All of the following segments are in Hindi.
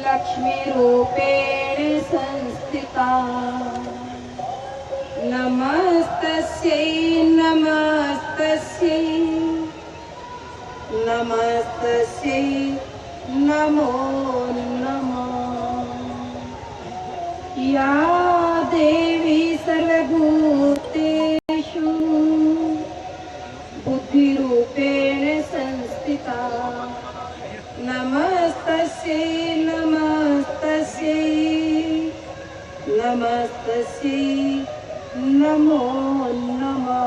लक्ष्मी रूपेण संस्थिता। नमस्तस्यै नमस्तस्यै नमस्तस्यै नमो नमः। या देवी सर्वभूतेषु बुद्धिरूपेण संस्थिता। नमस्तस्यै नमस्तस्यै नमस्तस्यै नमो नमः।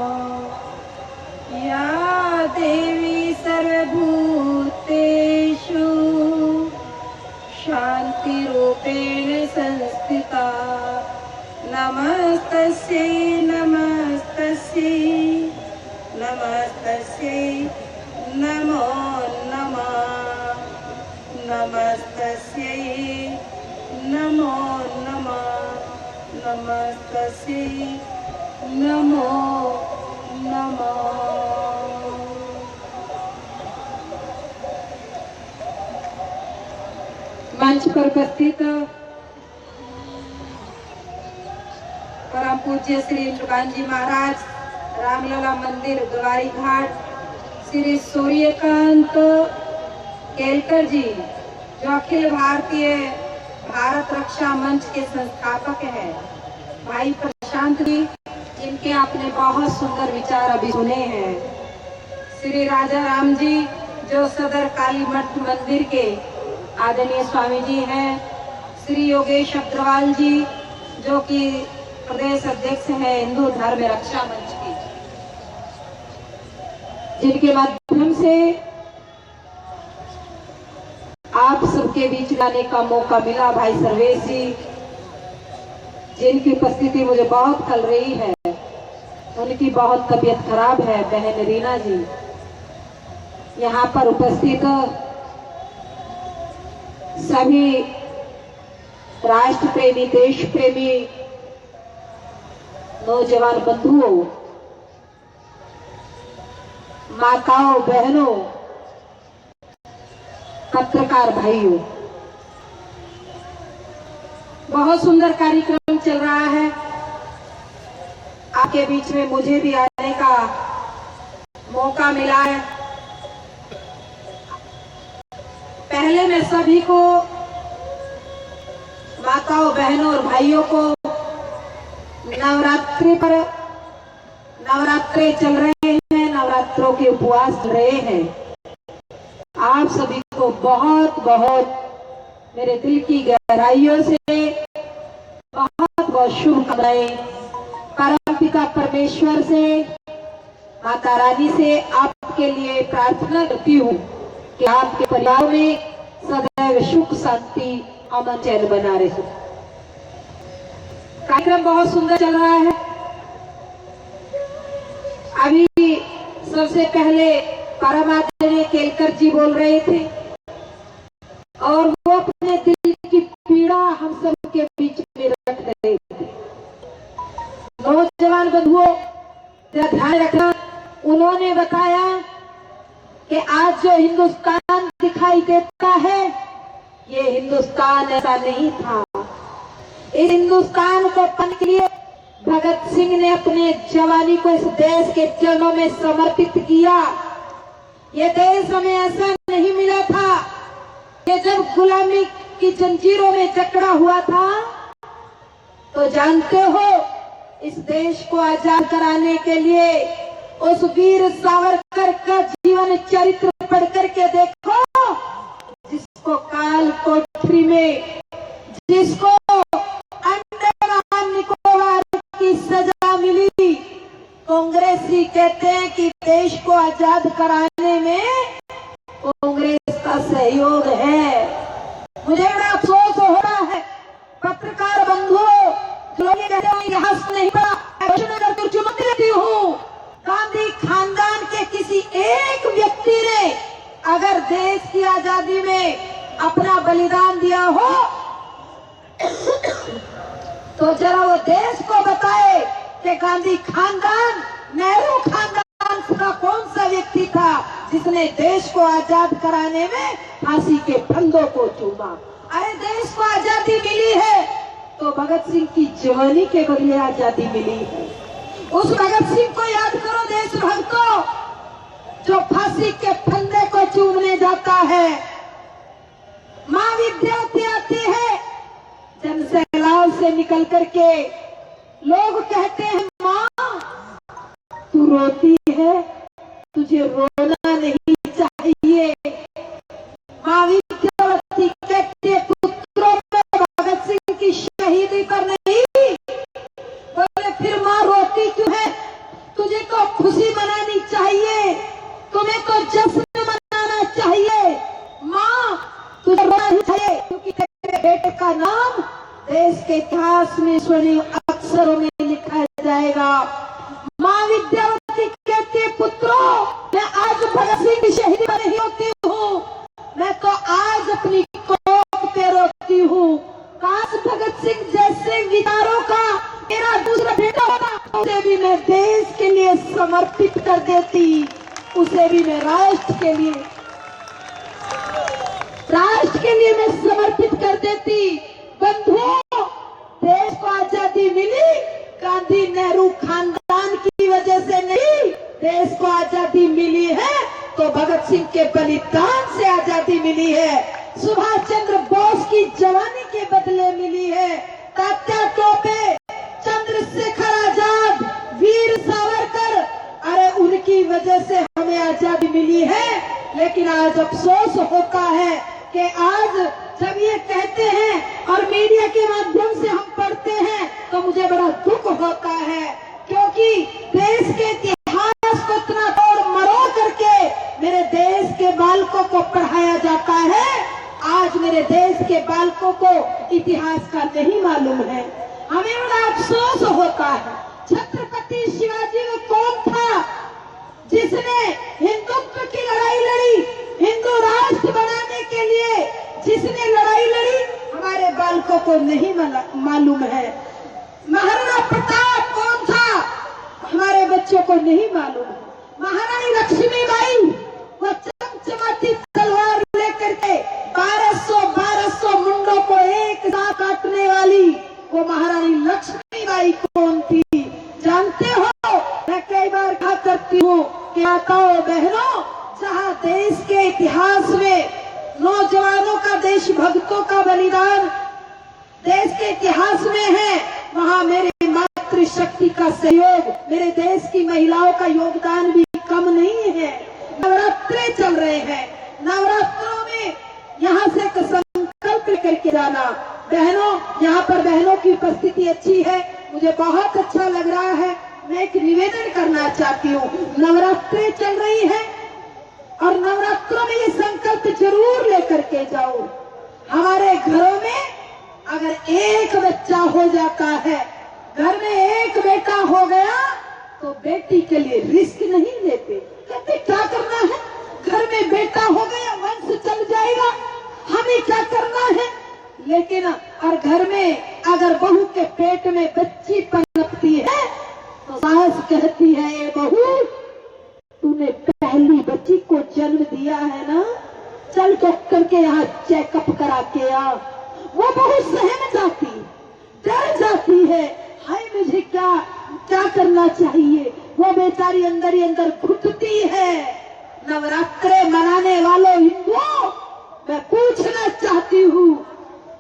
या देवी सर्वभूतेषु शान्तिरूपेण संस्थिता। नमस्तस्यै नमस्तस्यै नमस्तस्यै नमो नमः। नमस्तस्यै नमो नमः। नमस्तस्यै नमो नमः। मंच पर उपस्थित परम पूज्य श्री तुकानजी महाराज, रामलला मंदिर द्वारी घाट, श्री सूर्यकांत केलकर जी जो अखिल भारतीय भारत रक्षा मंच के संस्थापक हैं, भाई प्रशांत जी जिनके आपने बहुत सुंदर विचार अभी सुने हैं, श्री राजा राम जी जो सदर काली मठ मंदिर के आदरणीय स्वामी जी हैं, श्री योगेश अग्रवाल जी जो कि प्रदेश अध्यक्ष हैं हिंदू धर्म रक्षा मंच के, जिनके माध्यम से आप सबके बीच लाने का मौका मिला, भाई सर्वेश जी जिनकी उपस्थिति मुझे बहुत खल रही है, उनकी बहुत तबीयत खराब है, बहन रीना जी, यहाँ पर उपस्थित सभी राष्ट्र प्रेमी देश प्रेमी नौजवान बंधुओं, माताओं बहनों, पत्रकार भाइयों, बहुत सुंदर कार्यक्रम चल रहा है। आपके बीच में मुझे भी आने का मौका मिला है। पहले मैं सभी को, माताओं बहनों और भाइयों को नवरात्रे चल रहे हैं, नवरात्रों के उपवास चल रहे हैं, आप सभी को बहुत बहुत मेरे दिल की गहराइयों से बहुत बहुत शुभकामनाएं। परमपिता परमेश्वर से, माता रानी से आपके लिए प्रार्थना करती हूँ कि आपके परिवार में सदैव सुख शांति अमन चैन बना रहे। कार्यक्रम बहुत सुंदर चल रहा है। अभी सबसे पहले परम आदरणीय केलकर जी बोल रहे थे और वो अपने दिल की पीड़ा हम सब के बीच में रख रहे थे। नौजवान बंधुओं ध्यान रखना, उन्होंने बताया कि आज जो हिंदुस्तान दिखाई देता है ये हिंदुस्तान ऐसा नहीं था। इस हिंदुस्तान को पाने के लिए भगत सिंह ने अपने जवानी को इस देश के चरणों में समर्पित किया। ये देश हमें ऐसा नहीं मिला था। ये जब गुलामी की जंजीरों में जकड़ा हुआ था तो जानते हो इस देश को आजाद कराने के लिए उस वीर सावरकर का जीवन चरित्र पढ़ करके देखो, जिसको काल कोठरी में, जिसको अंडमान निकोबार की सजा मिली। कांग्रेसी कहते हैं कि देश को आजाद कराने में कांग्रेस का सहयोग है। मुझे बड़ा अफसोस हो रहा है पत्रकार बंधुओं, जो लोग कहते हैं इतिहास नहीं पढ़ा, चुनौती देती हूँ। गांधी खानदान के किसी एक व्यक्ति ने अगर देश की आजादी में अपना बलिदान दिया हो तो जरा वो देश को बताए कि गांधी खानदान, नेहरू खानदान का कौन सा व्यक्ति था जिसने देश को आजाद कराने में फांसी के फंदों को चूमा। अरे देश को आजादी मिली है तो भगत सिंह की जवानी के बदले आजादी मिली है। उस भगत सिंह को याद करो देशभक्तों, जो फांसी के फंदे को चूमने जाता है। माँ विद्यावती आती है जनसैलाब से निकल करके, लोग कहते हैं माँ तू रोती है, तुझे रोना नहीं चाहिए। माँ विद्यावती कहती है पुत्रों में भगत सिंह की शहीदी पर नहीं। बोले फिर माँ रोती क्यों है? तुझे तो खुशी मनानी चाहिए, तुम्हें तो जश्न मनाना चाहिए। माँ तुझे रोना नहीं चाहिए क्योंकि तेरे बेटे का नाम देश के इतिहास में स्वर्णिम अक्षरों में लिखा जाएगा। माँ विद्यावती कहती है पुत्रों, मैं आज भगत सिंह की शहीदी पर नहीं होती हूँ, मैं तो आज अपनी कोख पे रोती हूँ। काश भगत सिंह जैसे विचारों का मेरा दूसरा बेटा होता, उसे भी मैं देश के लिए समर्पित कर देती, उसे भी मैं राष्ट्र के लिए मैं समर्पित कर देती। बंधुओं, देश को आजादी मिली गांधी नेहरू खानदान की वजह से नहीं, देश को आजादी मिली है तो भगत सिंह के बलिदान से आजादी मिली है, सुभाष चंद्र बोस की जवानी के बदले मिली है, तात्या टोपे, चंद्रशेखर आजाद, वीर सावरकर, अरे उनकी वजह से हमें आजादी मिली है। लेकिन आज अफसोस होता है कि आज जब ये कहते हैं और मीडिया के माध्यम से हम पढ़ते हैं तो मुझे बड़ा दुख होता है, क्योंकि देश के इतिहास को इतना तोड़ मरोड़ करके मेरे देश के बालकों को पढ़ाया जाता है। आज मेरे देश के बालकों को इतिहास का नहीं मालूम है, हमें बड़ा अफसोस होता है। छत्रपति शिवाजी वो कौन था जिसने हिंदुत्व की लड़ाई लड़ी, हिंदू राष्ट्र बनाने के लिए जिसने लड़ाई लड़ी, हमारे बालकों को नहीं मालूम है। महाराणा प्रताप कौन था, हमारे बच्चों को नहीं मालूम है। महारानी लक्ष्मीबाई वो चमचमाती तलवार लेकर के 1200 मुंडों को एक साथ काटने वाली वो महारानी लक्ष्मीबाई कौन थी जानते हो? मैं कई बार कहा करती हूँ कि माताओं बहनों, जहाँ देश के इतिहास में नौजवानों का, देशभक्तों का बलिदान देश के इतिहास में है, वहाँ मेरे मातृशक्ति का सहयोग, मेरे देश की महिलाओं का योगदान भी कम नहीं है। नवरात्रे चल रहे हैं, नवरात्रों में यहाँ से एक संकल्प करके जाना। बहनों, यहाँ पर बहनों की उपस्थिति अच्छी है, मुझे बहुत अच्छा लग रहा है। मैं एक निवेदन करना चाहती हूँ, नवरात्रे चल रही है और नवरात्रों में ये संकल्प जरूर लेकर के जाओ। हमारे घरों में अगर एक बच्चा हो जाता है, घर में एक बेटा हो गया तो बेटी के लिए रिस्क नहीं लेते, कहते क्या करना है, घर में बेटा हो गया वंश चल जाएगा, हमें क्या करना है। लेकिन और घर में अगर बहू के पेट में बच्ची पनपती है तो सास कहती है, ए बहू तूने पहली बच्ची को जन्म दिया है ना, चल डॉक्टर के यहाँ चेकअप करा के आ। वो बहू सहम जाती, डर जाती है, हाय मुझे क्या करना चाहिए, वो बेचारी अंदर ही अंदर घुटती है। नवरात्रे मनाने वालों हिंदुओं, मैं पूछना चाहती हूँ,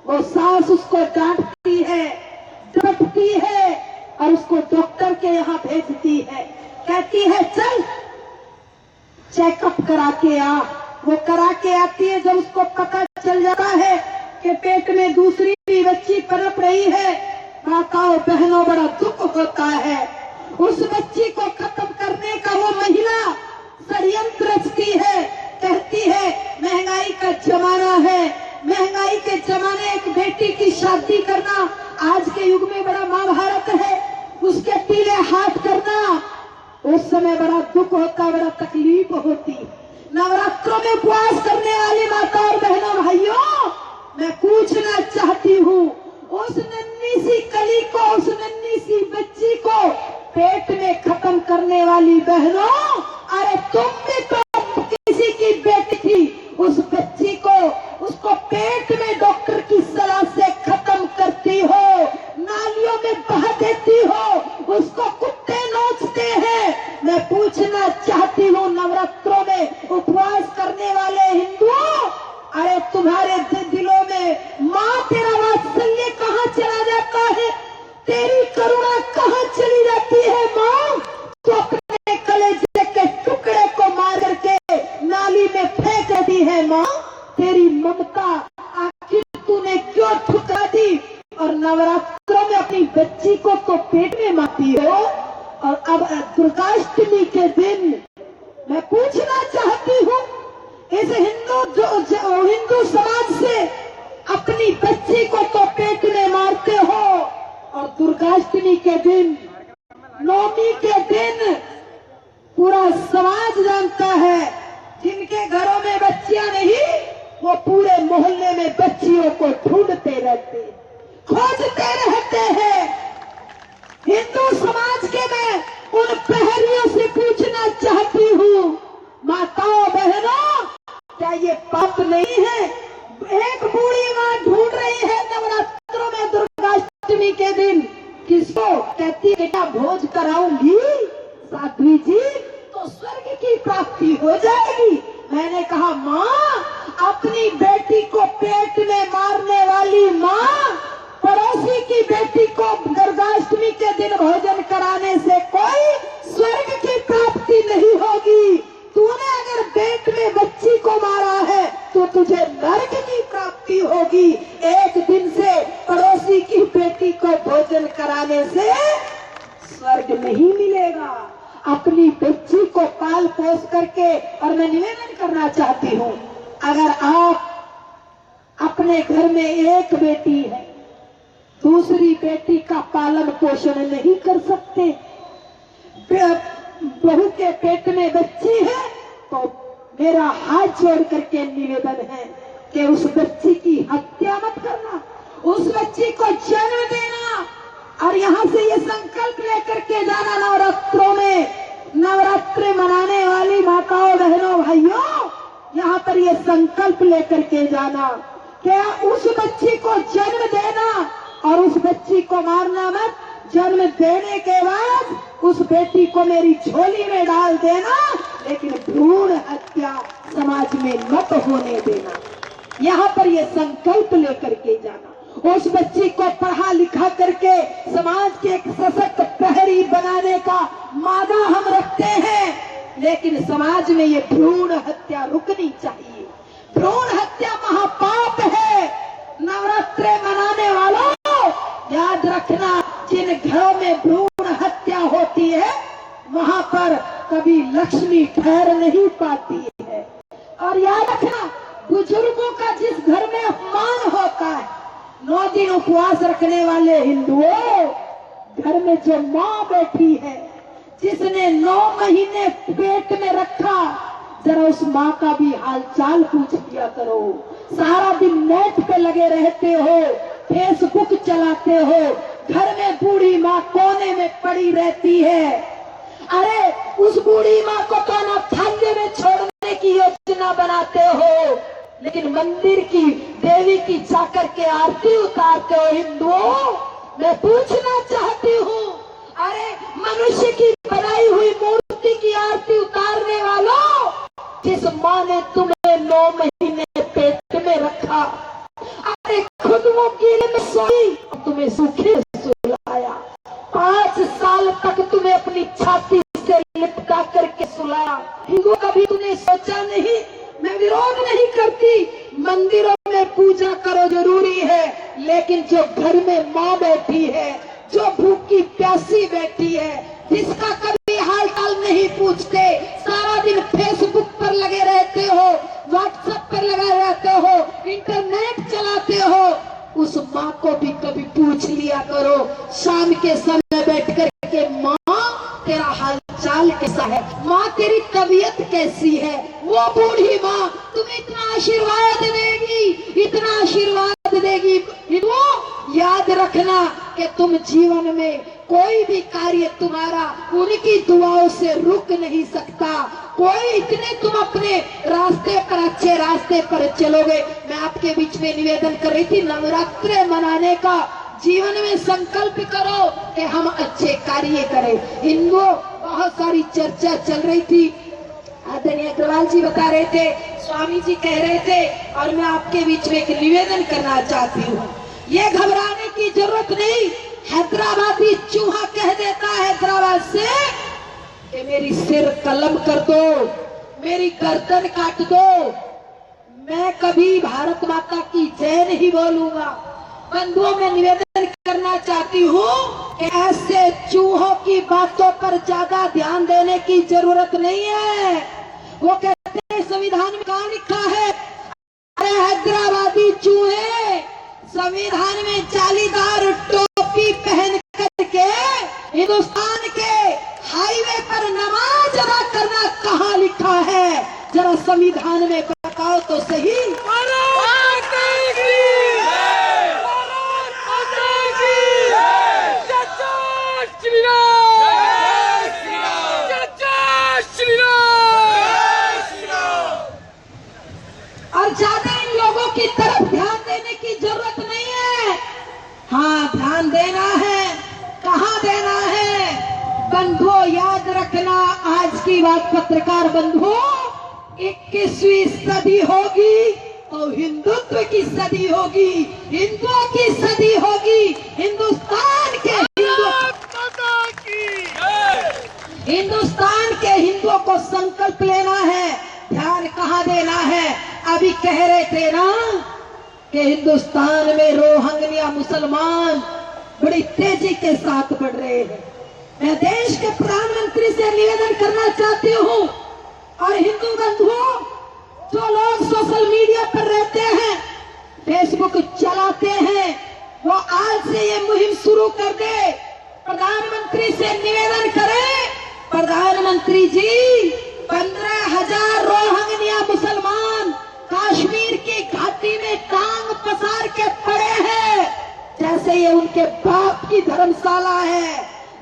वो सास उसको डांटती है, डरती है और उसको डॉक्टर के यहाँ भेजती है, कहती है चल चेकअप करा के आ। वो करा के आती है, जब उसको पता चल जाता है कि पेट में दूसरी भी बच्ची पनप रही है, माताओं बहनों बड़ा दुख होता है। उस बच्ची को खत्म करने का वो महिला षड्यंत्र रचती है, कहती है महंगाई का जमाना है, महंगाई के जमाने एक बेटी की शादी करना आज के युग में बड़ा महाभारत है, उसके पीले हाथ करना, उस समय बड़ा दुख होता, बड़ा तकलीफ होती। नवरात्रों में उपवास करने वाली माता और बहनों भाइयों, मैं पूछना चाहती हूँ, उस नन्ही सी कली को, उस नन्ही सी बच्ची को पेट में खत्म करने वाली बहनों, अरे तुम भी तो किसी की बेटी थी, उस बच्ची को उसको पेट में डॉक्टर की सलाह से खत्म करती हो, नालियों में बहा देती हो, उसको कुत्ते नोचते हैं। मैं पूछना चाहती हूँ, नवरात्रों में उपवास करने वाले हिंदुओं, अरे तुम्हारे दिलों में माँ तेरा वात्सल्य कहाँ चला जाता है? तेरी करुणा कहाँ चली जाती है माँ? तो अपने कलेजे के टुकड़े को मार करके नाली में फेंक दी है माँ। तेरी ममता आखिर तूने क्यों ठुकरा दी? और नवरात्रों में अपनी बच्ची को तो पेट में मारती हो, और अब दुर्गाष्टमी के दिन मैं पूछना चाहती हूँ, इस हिंदू समाज से अपनी बच्ची को तो पेट में मारते हो, और दुर्गाष्टमी के दिन, नवमी के दिन पूरा समाज जानता है, जिनके घरों में बच्चियां नहीं, वो पूरे मोहल्ले में बच्चियों को ढूंढते रहते, खोजते रहते हैं। हिंदू समाज के मैं उन प्रहरियों से पूछना चाहती हूँ, माताओं बहनों, क्या ये पाप नहीं है? एक बूढ़ी माँ ढूंढ रही है नवरात्रों में दुर्गाष्टमी के दिन, किसको? कहती है बेटा भोज कराऊंगी साध्वी जी तो स्वर्ग की प्राप्ति हो जाएगी। मैंने कहा माँ, अपनी बेटी को पेट में मारने वाली माँ, पड़ोसी की बेटी को दुर्गाष्टमी के दिन भोजन कराने से कोई स्वर्ग की प्राप्ति नहीं होगी। तूने अगर पेट में बच्ची को मारा है तो तुझे नरक की प्राप्ति होगी। एक दिन से पड़ोसी की बेटी को भोजन कराने से स्वर्ग नहीं मिलेगा। अपनी बच्ची को पाल पोस करके, और मैं निवेदन करना चाहती हूँ, अगर आप अपने घर में एक बेटी है, दूसरी बेटी का पालन पोषण नहीं कर सकते, बहू के पेट में बच्ची है, तो मेरा हाथ जोड़ करके निवेदन है कि उस बच्ची की हत्या मत करना, उस बच्ची को जन्म देना, और यहाँ से ये संकल्प लेकर के जाना, नवरात्रों में, नवरात्रि मनाने वाली माताओं बहनों भाइयों, यहाँ पर ये संकल्प लेकर के जाना, क्या उस बच्ची को जन्म देना और उस बच्ची को मारना मत। जन्म देने के बाद उस बेटी को मेरी झोली में डाल देना, लेकिन भ्रूण हत्या समाज में मत होने देना। यहाँ पर ये संकल्प लेकर के जाना, उस बच्ची को पढ़ा लिखा करके समाज के एक सशक्त प्रहरी बनाने का मादा हम रखते हैं, लेकिन समाज में ये भ्रूण हत्या रुकनी चाहिए। भ्रूण हत्या महापाप है। नवरात्रि मनाने वालों, याद रखना, जिन घरों में भ्रूण हत्या होती है वहां पर कभी लक्ष्मी ठहर नहीं पाती है। और याद रखना, बुजुर्गों का जिस घर में अपमान होता है, 9 दिन उपवास रखने वाले हिंदुओं, घर में जो माँ बैठी है, जिसने 9 महीने पेट में रखा, जरा उस माँ का भी हालचाल पूछ लिया करो। सारा दिन नेट पे लगे रहते हो, फेसबुक चलाते हो, घर में बूढ़ी माँ कोने में पड़ी रहती है। अरे उस बूढ़ी माँ को तो अनाथालय में छोड़ने की योजना बनाते हो, लेकिन मंदिर की देवी की जाकर के आरती उतारते हो। हिंदुओं, मैं पूछना चाहती हूँ, अरे मनुष्य की बनाई हुई मूर्ति की आरती उतारने वालों, जिस माँ ने तुम्हें 9 महीने पेट में रखा, अरे खुद वो कीले में सोई, तुम्हें सूखे सुलाया, 5 साल तक तुम्हें अपनी छाती से लिपटा करके सुलाया। हिंदुओं कभी तूने सोचा नहीं? मैं विरोध नहीं करती, मंदिरों में पूजा करो जरूरी है, लेकिन जो घर में माँ बैठी है, जो भूखी प्यासी बैठी है, जिसका कभी हाल चाल नहीं पूछते, सारा दिन फेसबुक पर लगे रहते हो, व्हाट्सएप पर लगे रहते हो, इंटरनेट चलाते हो, उस माँ को भी कभी पूछ लिया करो। शाम के समय बैठ कर के, माँ तेरा हाल चाल कैसा है, माँ तेरी तबीयत कैसी है। वो बूढ़ी माँ तुम्हें इतना आशीर्वाद देगी, इतना आशीर्वाद देगी। वो याद रखना कि तुम जीवन में कोई भी कार्य तुम्हारा उनकी दुआओं से रुक नहीं सकता। कोई इतने तुम अपने रास्ते पर, अच्छे रास्ते पर चलोगे। मैं आपके बीच में निवेदन कर रही थी, नवरात्रे मनाने का जीवन में संकल्प करो कि हम अच्छे कार्य करें। हिंदुओं बहुत सारी चर्चा चल रही थी, आदरणीय अग्रवाल जी बता रहे थे, स्वामी जी कह रहे थे, और मैं आपके बीच में एक निवेदन करना चाहती हूँ। ये घबराने की जरूरत नहीं। हैदराबादी चूहा कह देता है हैदराबाद से कि मेरी सिर कलम कर दो, मेरी गर्दन काट दो, मैं कभी भारत माता की जय नहीं बोलूंगा। बंधुओं, मैं निवेदन करना चाहती हूँ कि ऐसे चूहों की बातों पर ज्यादा ध्यान देने की जरूरत नहीं है। वो कहते हैं संविधान में कहाँ लिखा है? अरे हैदराबादी चूहे, संविधान में जालीदार टोपी पहन करके हिंदुस्तान के हाईवे पर नमाज अदा करना कहाँ लिखा है? जरा संविधान में बताओ तो सही। और ज्यादा इन लोगों की तरफ ध्यान देने की जरूरत नहीं है। हाँ, ध्यान देना है। कहाँ देना है? बंधुओं, याद रखना, आज की बात पत्रकार बंधुओं, 21वीं सदी होगी तो हिंदुत्व की सदी होगी, हिंदुओं की सदी होगी। हिंदुस्तान के हिंदुओं को संकल्प लेना है। ध्यान कहाँ देना है? अभी कह रहे थे ना कि हिंदुस्तान में रोहिंग्या मुसलमान बड़ी तेजी के साथ बढ़ रहे हैं। मैं देश के प्रधानमंत्री से निवेदन करना चाहती हूँ, और हिंदू बंधुओं, जो लोग सोशल मीडिया पर रहते हैं, फेसबुक चलाते हैं, वो आज से ये मुहिम शुरू कर दे। प्रधानमंत्री से निवेदन करें, प्रधानमंत्री जी, 15,000 रोहिंग्या मुसलमान कश्मीर की घाटी में टांग पसार के पड़े हैं, जैसे ये उनके बाप की धर्मशाला है।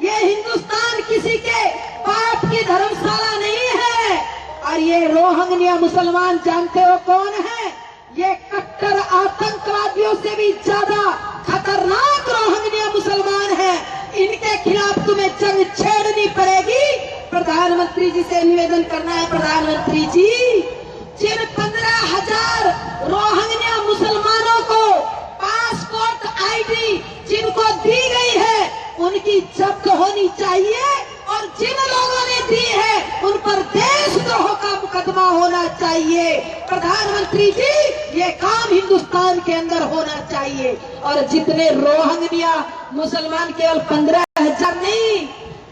ये हिंदुस्तान किसी के बाप की धर्मशाला नहीं है। और ये रोहिंग्या मुसलमान जानते हो कौन है? ये कट्टर आतंकवादियों से भी ज्यादा खतरनाक रोहिंग्या मुसलमान है। इनके खिलाफ तुम्हें जंग छेड़नी पड़ेगी। प्रधानमंत्री जी से निवेदन करना है, प्रधानमंत्री जी, जिन 15,000 रोहिंग्या मुसलमानों को पासपोर्ट आईडी जिनको दी गई है, उनकी जब्त होनी चाहिए, और जिन लोगों ने दी है उन पर देशद्रोह का मुकदमा होना चाहिए। प्रधानमंत्री जी, ये काम हिंदुस्तान के अंदर होना चाहिए। और जितने रोहिंग्या मुसलमान, केवल 15,000 नहीं,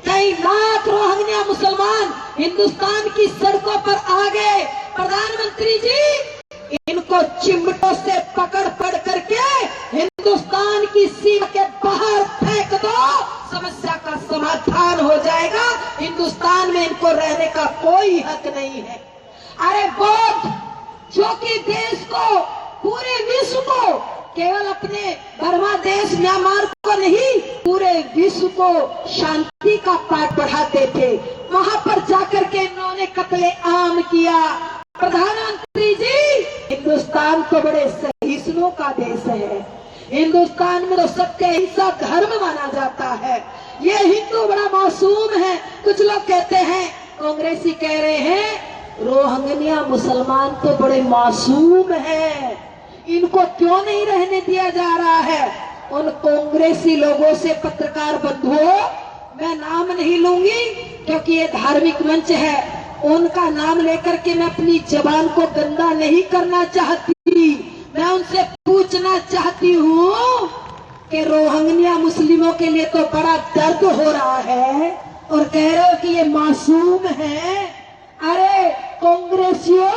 कई लाख रोहिंग्या मुसलमान हिंदुस्तान की सड़कों पर आ गए। प्रधानमंत्री जी, इनको चिमटों से पकड़ पड़ करके हिंदुस्तान की सीमा के बाहर फेंक दो, समस्या का समाधान हो जाएगा। हिंदुस्तान में इनको रहने का कोई हक नहीं है। अरे बौद्ध, जो कि देश को, पूरे विश्व को, केवल अपने बर्मा देश म्यांमार को नहीं, पूरे विश्व को शांति का पाठ पढ़ाते थे, वहां पर जाकर के इन्होंने कत्ले आम किया। प्रधानमंत्री जी, हिंदुस्तान तो बड़े सहिष्णुओं का देश है। हिंदुस्तान में तो सत्य अहिंसा धर्म माना जाता है। ये हिंदू बड़ा मासूम है। कुछ लोग कहते हैं, कांग्रेसी कह रहे हैं, रोहिंग्या मुसलमान तो बड़े मासूम हैं, इनको क्यों नहीं रहने दिया जा रहा है? उन कांग्रेसी लोगों से पत्रकार बंधुओं, मैं नाम नहीं लूंगी क्योंकि ये धार्मिक मंच है, उनका नाम लेकर के मैं अपनी जबान को गंदा नहीं करना चाहती। मैं उनसे पूछना चाहती हूँ कि रोहिंग्या मुस्लिमों के लिए तो बड़ा दर्द हो रहा है, और कह रहे हो कि ये मासूम है। अरे कांग्रेसियों,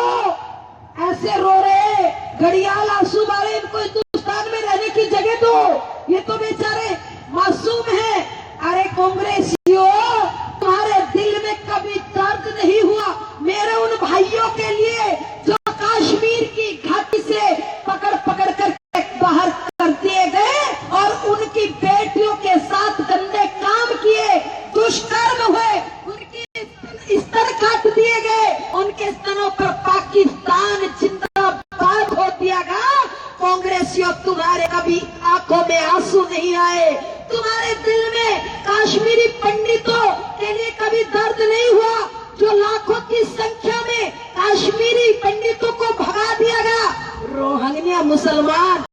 ऐसे रो रहे, घड़ियाल आंसू मारे, इनको हिंदुस्तान में रहने की जगह दो, ये तो बेचारे मासूम है। अरे कांग्रेसियों, तुम्हारे दिल में कभी दर्द नहीं हुआ मेरे उन भाइयों के लिए जो कश्मीर की घाटी से पकड़ पकड़ कर बाहर कर दिए गए, और उनकी बेटियों के साथ गंदे काम किए, दुष्कर्म हुए, उनकी स्तर काट दिए गए, कांग्रेसियों तुम्हारे कभी आंखों में आंसू नहीं आए, तुम्हारे दिल में कश्मीरी पंडितों के लिए कभी दर्द नहीं हुआ, जो लाखों की संख्या में कश्मीरी पंडितों को भगा दिया गया। रोहिंग्या मुसलमान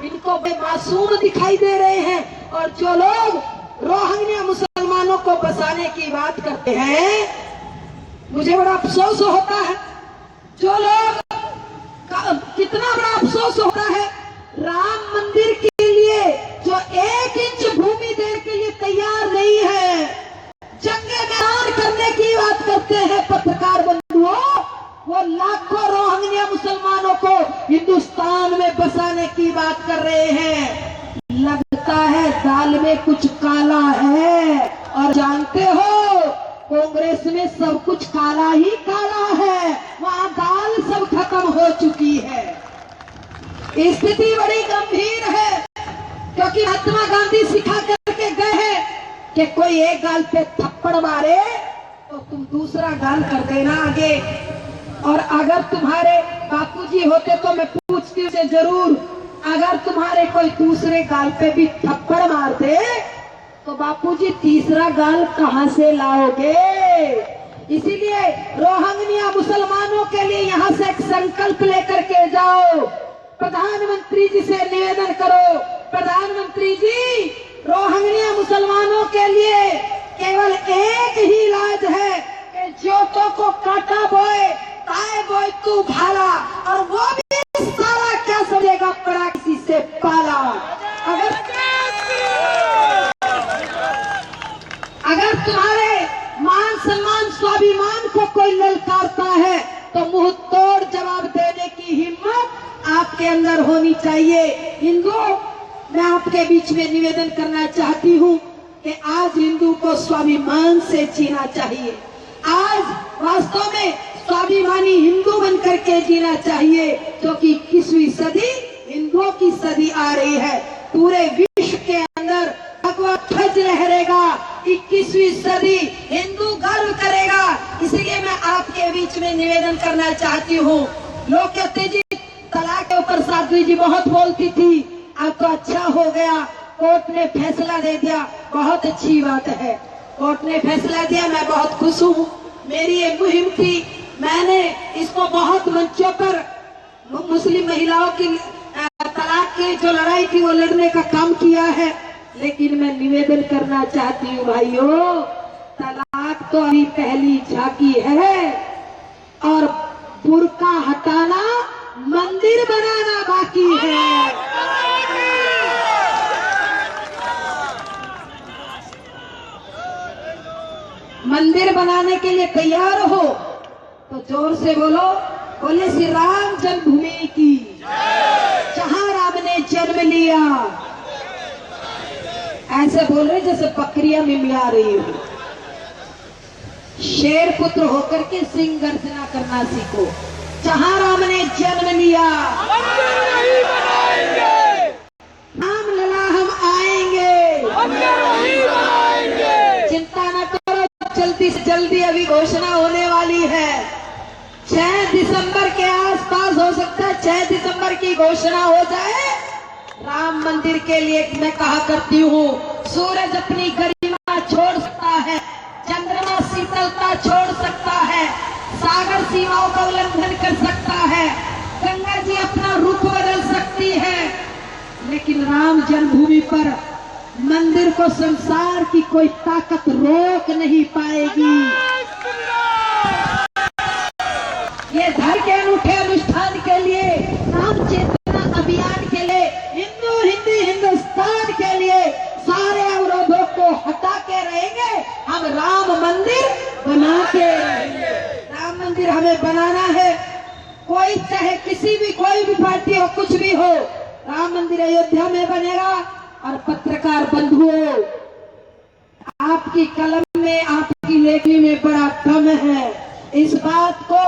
इनको बेमासूम दिखाई दे रहे हैं, और जो लोग रोहिंग्या मुसलमानों को बसाने की बात करते हैं, मुझे बड़ा अफसोस होता है। जो लोग, कितना बड़ा अफसोस होता है, राम मंदिर के लिए जो 1 इंच भूमि देने के लिए तैयार नहीं है, जंगे मैदान करने की बात करते हैं पत्रकार बंधुओं, वो लाखों रोहिंग्या मुसलमानों को हिंदुस्तान में बसाने की बात कर रहे हैं। लगता है दाल में कुछ काला है, और जानते हो कांग्रेस में सब कुछ काला ही काला है, वहां दाल सब खत्म हो चुकी है। स्थिति बड़ी गंभीर है, क्योंकि महात्मा गांधी सिखा करके गए हैं कि कोई एक गाल पे थप्पड़ मारे तो तुम दूसरा गाल कर देना आगे। और अगर तुम्हारे बापूजी होते तो मैं पूछती से जरूर, अगर तुम्हारे कोई दूसरे गाल पे भी थप्पड़ मार दे तो बापूजी तीसरा गाल कहां से लाओगे? इसीलिए रोहिंग्या मुसलमानों के लिए यहाँ से एक संकल्प लेकर के जाओ, प्रधानमंत्री जी से निवेदन करो, प्रधानमंत्री जी रोहिंग्या मुसलमानों के लिए केवल एक ही इलाज है कि जोतों को काटा बोए, ताए बोए तू भाला, और वो भी सारा क्या समझेगा पड़ा किसी से पाला। अगर तुम्हारे मान सम्मान स्वाभिमान को कोई ललकारता है तो मुंह तोड़ जवाब देने की हिम्मत आपके अंदर होनी चाहिए। हिंदू, मैं आपके बीच में निवेदन करना चाहती हूँ कि आज हिंदू को स्वाभिमान से जीना चाहिए। आज वास्तव में स्वाभिमानी हिंदू बनकर के जीना चाहिए, क्योंकि 21वीं सदी हिंदुओं की सदी आ रही है। पूरे विश्व के अंदर भगवा ध्वज लहरेगा, 21वीं सदी हिंदू गर्व करेगा। इसलिए मैं आपके बीच में निवेदन करना चाहती हूँ। लोग कहते जी तलाक के ऊपर साध्वी जी बहुत बोलती थी, अब तो अच्छा हो गया, कोर्ट ने फैसला दे दिया, बहुत अच्छी बात है, कोर्ट ने फैसला दिया, मैं बहुत खुश हूँ। मेरी ये मुहिम थी, मैंने इसको बहुत मंचों पर मुस्लिम महिलाओं की तलाक की जो लड़ाई थी वो लड़ने का काम किया है। लेकिन मैं निवेदन करना चाहती हूँ भाइयों, तलाक तो अभी पहली झांकी है, और बुर्का हटाना, मंदिर बनाना बाकी है। मंदिर बनाने के लिए तैयार हो तो जोर से बोलो, बोले श्री राम जन्मभूमि की, जहां राम ने जन्म लिया। ऐसे बोल रहे जैसे बकरियां मिमिया रही हो। शेर पुत्र होकर के सिंह गर्जना करना सीखो। जहां राम ने जन्म लिया, राम लला हम आएंगे, चिंता न करो, जल्दी से जल्दी अभी घोषणा होने वाली है। 6 दिसंबर के आसपास हो सकता है 6 दिसंबर की घोषणा हो जाए। राम मंदिर के लिए मैं कहा करती हूँ, सूरज अपनी गरिमा छोड़ सकता है, चंद्रमा शीतलता छोड़ सकता है, सागर सीमाओं का उल्लंघन कर सकता है, गंगा जी अपना रुख बदल सकती है, लेकिन राम जन्मभूमि पर मंदिर को संसार की कोई ताकत रोक नहीं पाएगी। ये धर्म के अनूठे अनुष्ठान के लिए, राम चेतना अभियान के लिए, हिंदू हिंदी हिंदुस्तान के लिए सारे अवरोधों को हटा के रहेंगे। हम राम मंदिर बना के रहेंगे। राम मंदिर हमें बनाना है, कोई चाहे किसी भी कोई भी पार्टी हो, कुछ भी हो, राम मंदिर अयोध्या में बनेगा। और पत्रकार बंधुओं, आपकी कलम में, आपकी लेखनी में बड़ा दम है। इस बात को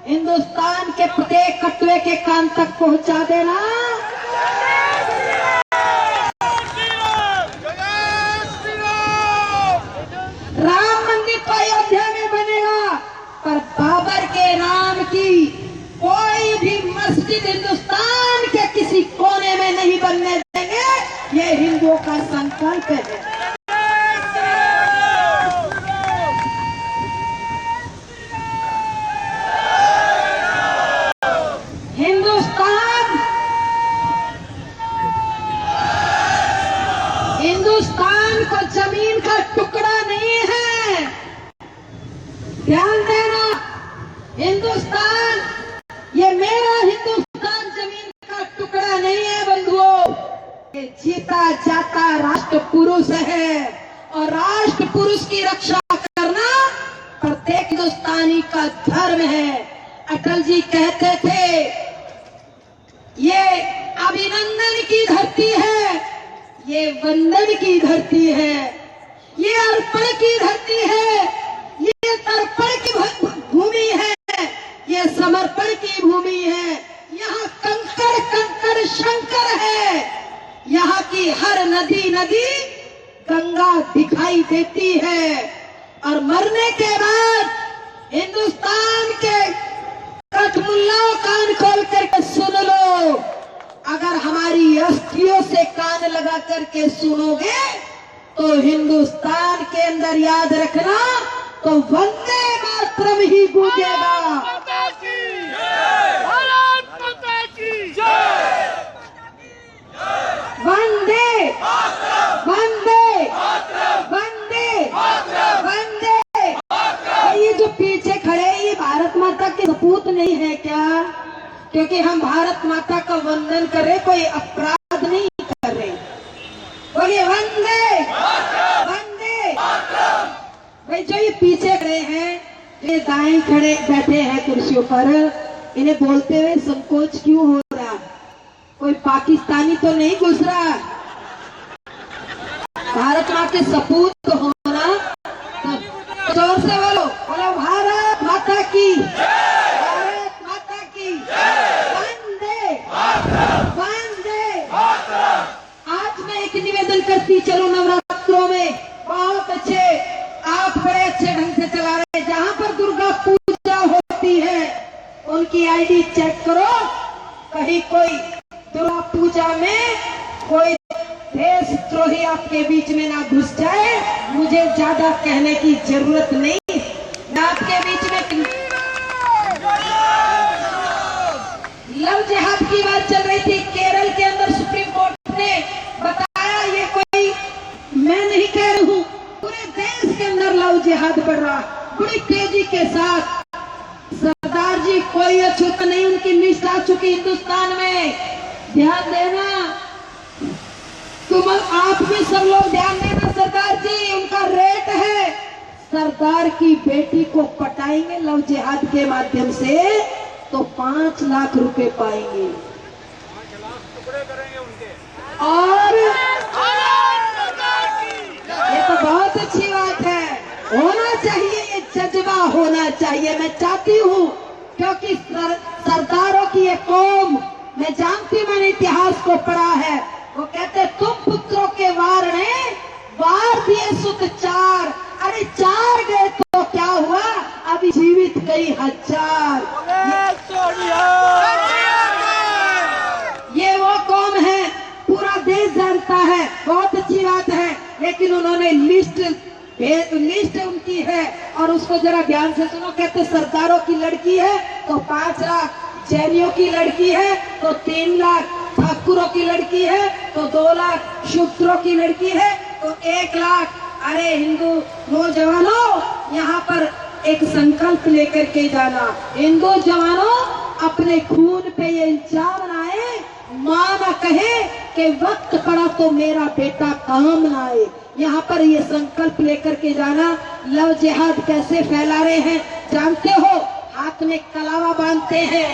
हिंदुस्तान के प्रत्येक कटवे के कान तक पहुंचा देना। राम मंदिर तो अयोध्या में बनेगा, पर बाबर के नाम की कोई भी मस्जिद हिंदुस्तान के किसी कोने बनने देंगे, ये हिंदुओं का संकल्प है। हिंदुस्तान को जमीन का टुकड़ा नहीं है, ध्यान देना। हिंदुस्तान, ये मेरा हिंदुस्तान जमीन का टुकड़ा नहीं है बंधुओं। ये जीता जाता राष्ट्र पुरुष है और राष्ट्र पुरुष की रक्षा करना प्रत्येक हिंदुस्तानी का धर्म है। अटल जी कहते थे, ये अभिनंदन की धरती है, ये वंदन की धरती है, ये अर्पण की धरती है, ये तर्पण की भूमि है, ये समर्पण की भूमि है। यहाँ कंकड़ कंकड़ शंकर है, यहाँ की हर नदी नदी गंगा दिखाई देती है। और मरने के बाद हिंदुस्तान के कठमुल्लाओं कान खोल करके सुन लो, अगर हमारी अस्थियों से कान लगा करके सुनोगे तो हिंदुस्तान के अंदर याद रखना, तो वंदे मातरम ही गूंजेगा। वंदे वंदे वंदे वंदे। ये जो पीछे खड़े, ये भारत माता के सपूत नहीं है क्या? क्योंकि हम भारत माता का वंदन कर रहे, कोई अपराध नहीं कर रहे। बोलिए वंदे वंदे। भाई जो ये पीछे खड़े हैं, ये दाएं खड़े बैठे हैं कुर्सियों पर, इन्हें बोलते हुए संकोच क्यों हो रहा? कोई पाकिस्तानी तो नहीं घुस रहा? भारत माँ के सपूत होना, तो जोर से बोलो, बोलो भारत माता की, भारत माता की वंदे वंदे। आज मैं एक निवेदन करती चलो, नवरात्रों में बहुत अच्छे, आप बड़े अच्छे ढंग से चला रहे हैं। जहाँ पर दुर्गा पूजा होती है उनकी आईडी चेक करो, कहीं कोई दुर्गा पूजा में कोई देशद्रोही आपके बीच में ना घुस जाए। मुझे ज्यादा कहने की जरूरत नहीं, मैं आपके बीच में लव जिहाद की बात चल रही थी। केरल के अंदर सुप्रीम कोर्ट ने बताया, ये कोई मैं नहीं कह रही हूँ, पूरे देश के अंदर लव जिहाद बढ़ रहा बड़ी तेजी के साथ। सरदार जी कोई अछूता नहीं, उनकी लिस्ट आ चुकी हिंदुस्तान में। ध्यान देना, तुम आप भी सब लोग ध्यान देना। सरदार जी, उनका रेट है, सरदार की बेटी को पटाएंगे लव जिहाद के माध्यम से तो 5 लाख रुपए पाएंगे। और ये तो बहुत अच्छी बात है, होना चाहिए, ये जज्बा होना चाहिए। मैं चाहती हूँ, क्योंकि सरदारों की ये कौम, मैं जानती, मैंने इतिहास को पढ़ा है, वो कहते तुम पुत्रों के वार ने वार दिए सुत 4, अरे 4 गए तो क्या हुआ, अभी जीवित कई 1000। ये वो कौम है, पूरा देश जानता है, बहुत अच्छी बात है। लेकिन उन्होंने लिस्ट उनकी है और उसको जरा ध्यान से सुनो। कहते सरदारों की लड़की है तो 5 लाख, जैनियों की लड़की है तो 3 लाख, ठाकुरों की लड़की है तो 2 लाख, शूद्रों की लड़की है तो 1 लाख। अरे हिंदू नौजवानों, यहाँ पर एक संकल्प लेकर के जाना। हिंदू जवानों, अपने खून पे ये इल्जाम बनाए, माँ न कहे कि वक्त पड़ा तो मेरा बेटा काम न आए। यहाँ पर ये संकल्प लेकर के जाना। लव जिहाद कैसे फैला रहे हैं जानते हो? हाथ में कलावा बांधते हैं,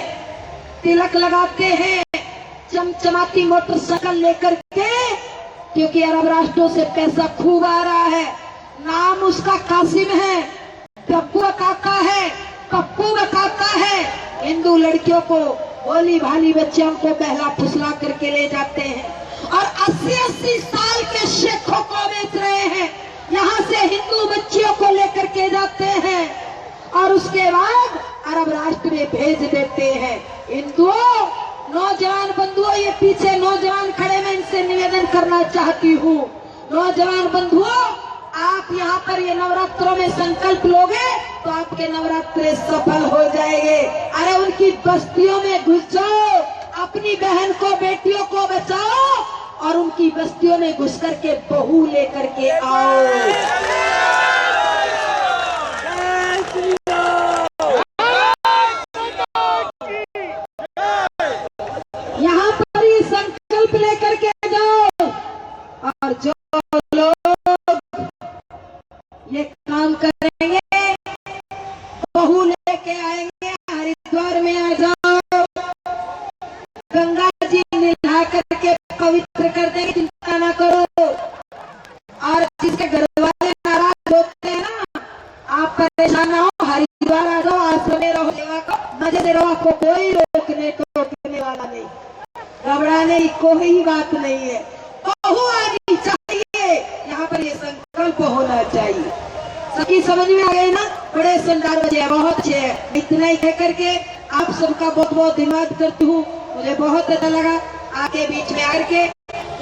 तिलक लगाते हैं, चमचमाती मोटरसाइकिल लेकर के, क्योंकि अरब राष्ट्रों से पैसा खूब आ रहा है। नाम उसका कासिम है, पप्पू का काका है, पप्पू का काका है। हिंदू लड़कियों को, भोली भाली बच्चियों को बहला फुसला करके ले जाते हैं और 80-80 साल के शेखों को बेच रहे हैं। यहाँ से हिंदू बच्चियों को लेकर के जाते हैं और उसके बाद अरब राष्ट्र में भेज देते हैं। हिंदुओं, नौजवान बंधुओं, ये पीछे नौजवान खड़े, मैं से निवेदन करना चाहती हूँ, नौजवान बंधुओं, आप यहाँ पर ये नवरात्रों में संकल्प लोगे तो आपके नवरात्रे सफल हो जाएंगे। अरे उनकी बस्तियों में घुस जाओ, अपनी बहन को, बेटियों को बचाओ और उनकी बस्तियों में घुस करके बहू लेकर के आओ। यहाँ पर ये संकल्प लेकर के जाओ और जो लोग ये काम करेंगे, बहू लेके आएंगे, हरिद्वार में आ जाओ, गंगा जी नहा करके पवित्र कर देंगे, चिंता ना करो। और जिसके घर वाले नाराज होते हैं ना, आप परेशान ना हो, हरिद्वार आ जाओ, आश्रम में रहो, सेवा को मजे से रहो, आपको कोई रोकने टोकने वाला नहीं, घबराने की कोई बात नहीं है। बहू आनी चाहिए, यहाँ पर ये संकल्प होना चाहिए। सबकी समझ में आ गई ना? बड़े शानदार बजे, बहुत अच्छे है। इतना ही कह करके आप सबका बहुत बहुत धन्यवाद करती हूँ। मुझे बहुत अच्छा लगा आपके बीच में आकर के।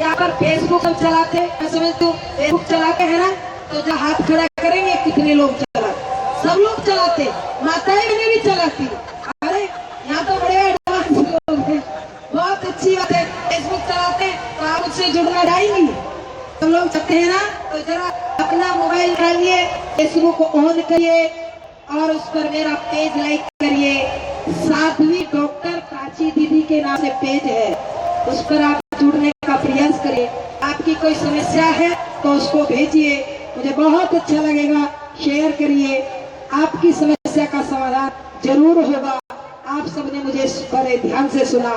यहाँ पर फेसबुक हम चलाते हैं, मैं समझती हूँ फेसबुक चलाते हैं ना, तो जहाँ हाथ खड़ा करेंगे कितने लोग चला, सब लोग चलाते, माताएं भी चलाती। अरे यहाँ तो बड़े एडवांस लोग हैं, बहुत अच्छी बात है। फेसबुक चलाते हैं तो आप उससे जुड़ना चाहेंगी, सब लोग चाहते हैं ना, तो जरा अपना मोबाइल डालिए, फेसबुक को ऑन करिए और उस पर मेरा पेज लाइक करिए। साध्वी डॉक्टर प्राची दीदी के नाम से पेज है, उस पर आप जुड़ने का प्रयास करिए। आपकी कोई समस्या है तो उसको भेजिए, मुझे बहुत अच्छा लगेगा। शेयर करिए, आपकी समस्या का समाधान जरूर होगा। आप सबने मुझे बड़े ध्यान से सुना।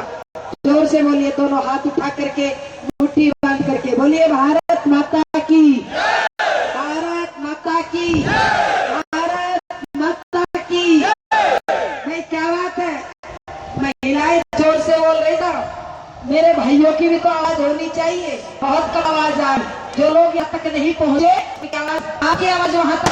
जोर से बोलिए, दोनों हाथ उठा करके, मुट्ठी बांध करके बोलिए, भारत माता की, भारत माता की, भारत माता की। भाई क्या बात है, महिलाएं जोर से बोल रही था, मेरे भाइयों की भी तो आवाज होनी चाहिए। बहुत कम आवाज आ, जो लोग यहाँ तक नहीं पहुंचे, आपकी आवाज वहां तक